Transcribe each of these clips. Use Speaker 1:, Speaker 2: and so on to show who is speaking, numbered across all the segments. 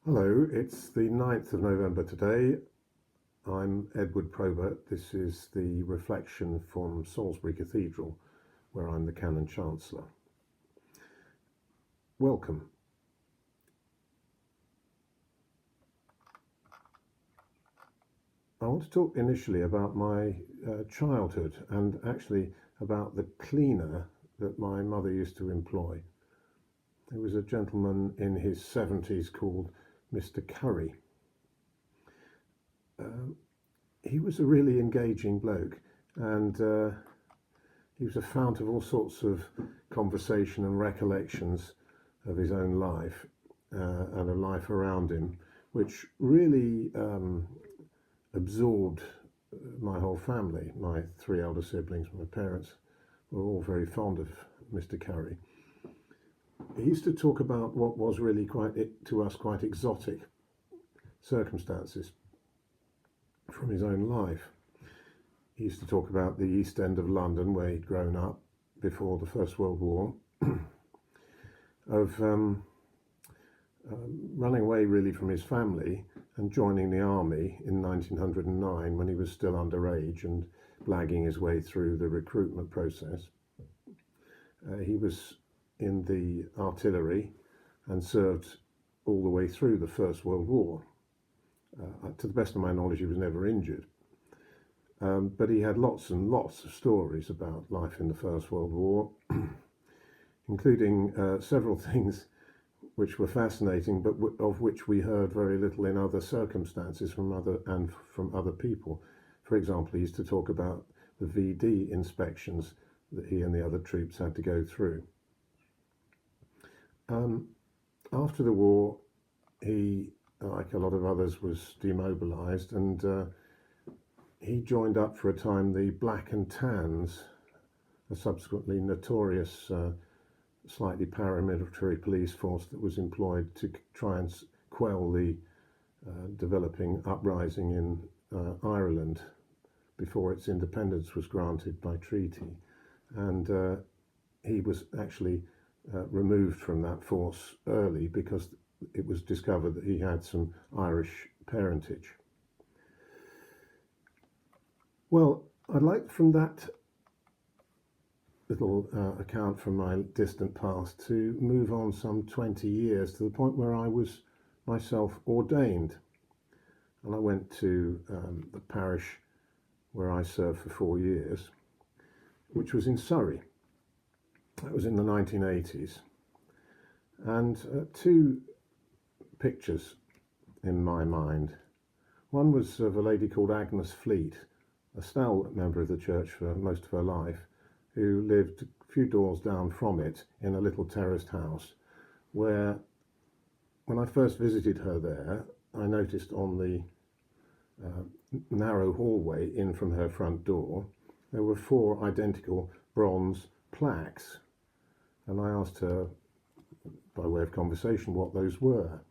Speaker 1: Hello, it's the 9th of November today. I'm Edward Probert. This is the reflection from Salisbury Cathedral, where I'm the Canon Chancellor. Welcome. I want to talk initially about my childhood and actually about the cleaner that my mother used to employ. There was a gentleman in his 70s called Mr. Curry. He was a really engaging bloke, and he was a fount of all sorts of conversation and recollections of his own life and of life around him, which really absorbed my whole family. My three elder siblings, my parents, were all very fond of Mr. Curry. He used to talk about what was really to us quite exotic circumstances from his own life. He used to talk about the East End of London, where he'd grown up before the First World War, of running away really from his family and joining the army in 1909 when he was still underage and blagging his way through the recruitment process. He was in the artillery and served all the way through the First World War. To the best of my knowledge, he was never injured. But he had lots and lots of stories about life in the First World War, including several things which were fascinating, but of which we heard very little in other circumstances from other people. For example, he used to talk about the VD inspections that he and the other troops had to go through. After the war, he, like a lot of others, was demobilised, and he joined up for a time the Black and Tans, a subsequently notorious slightly paramilitary police force that was employed to try and quell the developing uprising in Ireland before its independence was granted by treaty. And he was actually removed from that force early because it was discovered that he had some Irish parentage. Well, I'd like from that little account from my distant past to move on some 20 years to the point where I was myself ordained. And I went to the parish where I served for 4 years, which was in Surrey. That was in the 1980s. And two pictures in my mind. One was of a lady called Agnes Fleet, a stalwart member of the church for most of her life, who lived a few doors down from it in a little terraced house, where, when I first visited her there, I noticed on the narrow hallway in from her front door, there were 4 identical bronze plaques. And I asked her, by way of conversation, what those were.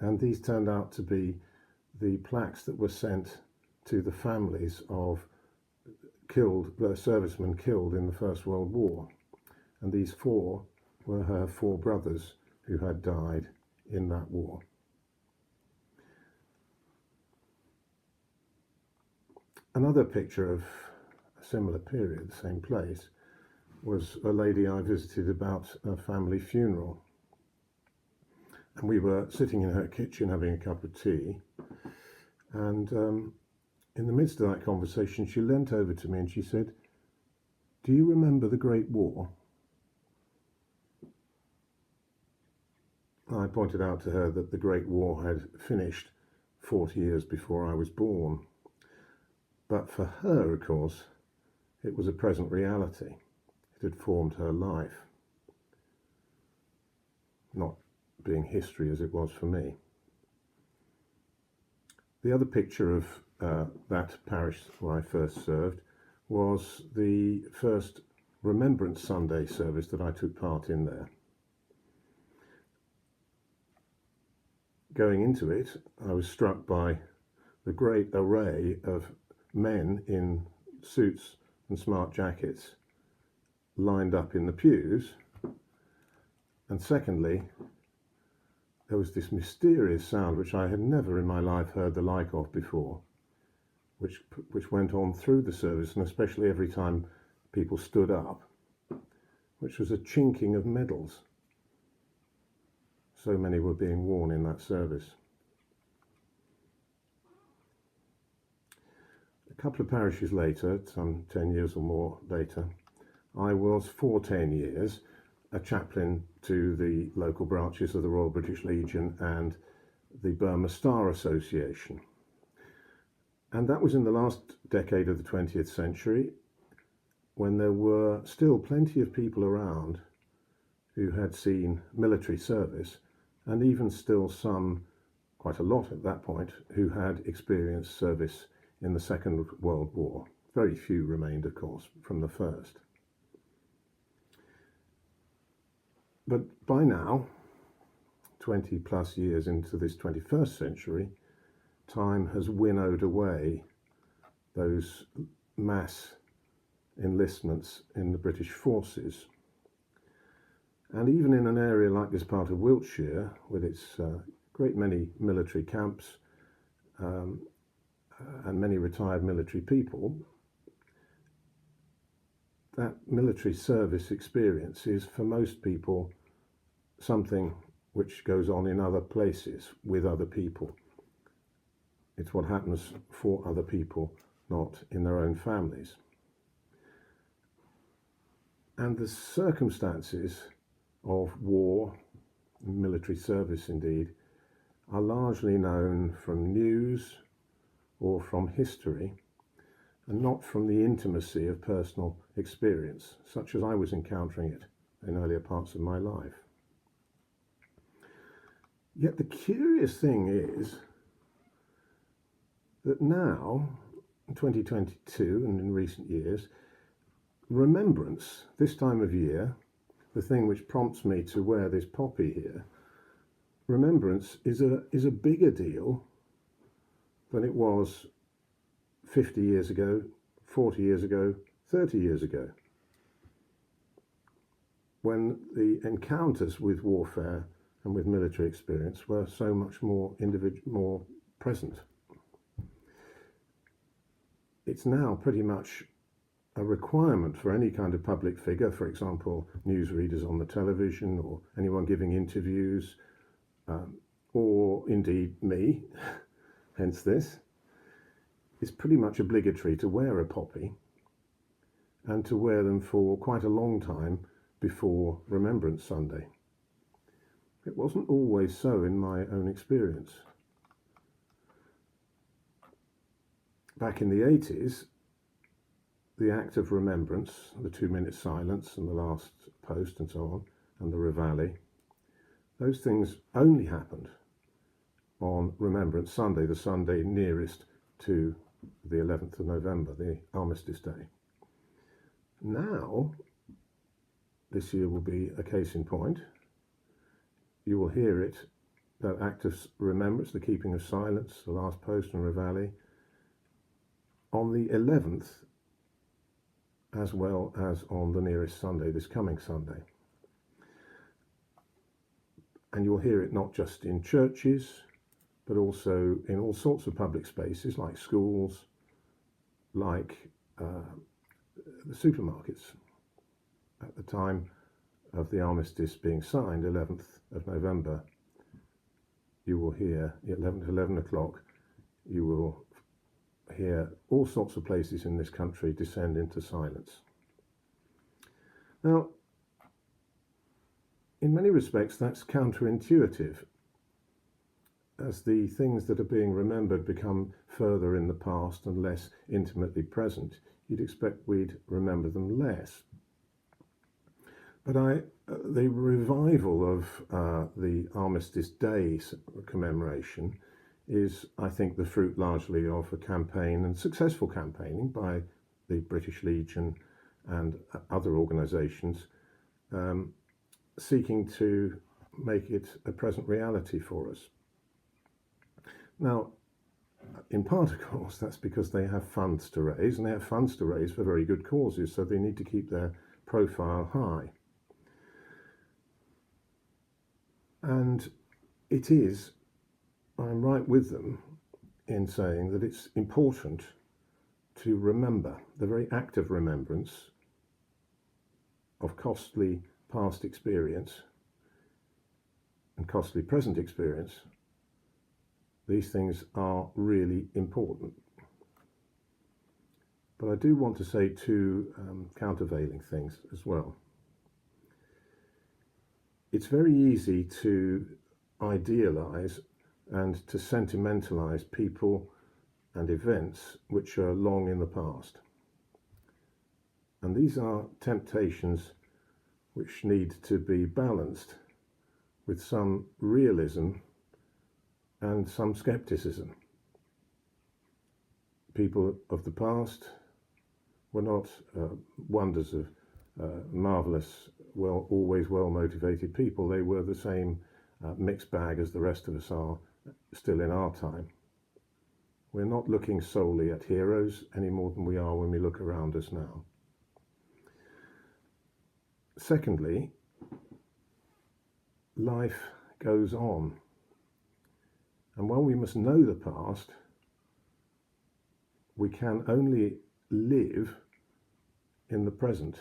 Speaker 1: And these turned out to be the plaques that were sent to the families of servicemen killed in the First World War. And these 4 were her 4 brothers who had died in that war. Another picture of a similar period, the same place, was a lady I visited about a family funeral. And we were sitting in her kitchen having a cup of tea. And in the midst of that conversation, she leant over to me and she said, "Do you remember the Great War?" I pointed out to her that the Great War had finished 40 years before I was born. But for her, of course, it was a present reality. It had formed her life, not being history as it was for me. The other picture of that parish where I first served was the first Remembrance Sunday service that I took part in there. Going into it, I was struck by the great array of men in suits and smart jackets lined up in the pews, and secondly, there was this mysterious sound which I had never in my life heard the like of before, which went on through the service, and especially every time people stood up, which was a chinking of medals. So many were being worn in that service. A couple of parishes later, some 10 years or more later, I was for 10 years a chaplain to the local branches of the Royal British Legion and the Burma Star Association. And that was in the last decade of the 20th century, when there were still plenty of people around who had seen military service, and even still some, quite a lot at that point, who had experienced service in the Second World War. Very few remained, of course, from the First. But by now, 20 plus years into this 21st century, time has winnowed away those mass enlistments in the British forces. And even in an area like this part of Wiltshire, with its great many military camps and many retired military people, that military service experience is for most people something which goes on in other places with other people. It's what happens for other people, not in their own families. And the circumstances of war, military service indeed, are largely known from news or from history, and not from the intimacy of personal experience, such as I was encountering it in earlier parts of my life. Yet the curious thing is that now, in 2022 and in recent years, remembrance, this time of year, the thing which prompts me to wear this poppy here, remembrance is a bigger deal than it was 50 years ago, 40 years ago, 30 years ago, when the encounters with warfare and with military experience were so much more more present. It's now pretty much a requirement for any kind of public figure, for example, newsreaders on the television or anyone giving interviews, or indeed me, hence this, it's pretty much obligatory to wear a poppy and to wear them for quite a long time before Remembrance Sunday. It wasn't always so in my own experience. Back in the 80s, the act of remembrance, the 2-minute silence and the last post and so on, and the reveille, those things only happened on Remembrance Sunday, the Sunday nearest to the 11th of November, the Armistice Day. Now, this year will be a case in point. You will hear it, that act of remembrance, the keeping of silence, the last post and reveille, on the 11th, as well as on the nearest Sunday, this coming Sunday. And you'll hear it not just in churches, but also in all sorts of public spaces like schools, like the supermarkets. At the time of the armistice being signed, 11th of November, you will hear, at 11 o'clock, you will hear all sorts of places in this country descend into silence. Now, in many respects, that's counterintuitive. As the things that are being remembered become further in the past and less intimately present, you'd expect we'd remember them less. But the revival of the Armistice Day commemoration is, I think, the fruit largely of a campaign, and successful campaigning by the British Legion and other organisations seeking to make it a present reality for us. Now, in part, of course, that's because they have funds to raise, and they have funds to raise for very good causes, so they need to keep their profile high. And I'm right with them in saying that it's important to remember the very act of remembrance of costly past experience and costly present experience. These things are really important. But I do want to say two countervailing things as well. It's very easy to idealize and to sentimentalize people and events which are long in the past. And these are temptations which need to be balanced with some realism and some skepticism. People of the past were not wonders of marvellous, always well-motivated people. They were the same mixed bag as the rest of us are still in our time. We're not looking solely at heroes any more than we are when we look around us now. Secondly, life goes on. And while we must know the past, we can only live in the present.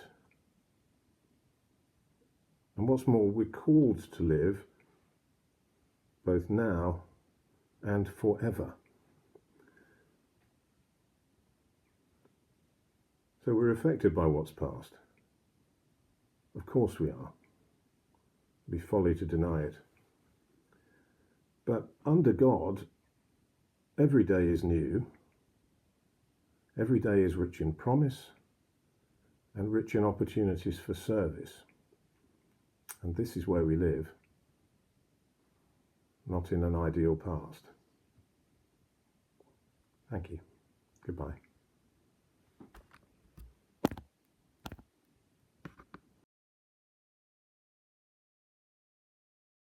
Speaker 1: And what's more, we're called to live both now and forever. So we're affected by what's past. Of course we are. It'd be folly to deny it. But under God, every day is new. Every day is rich in promise and rich in opportunities for service. And this is where we live, not in an ideal past. Thank you. Goodbye.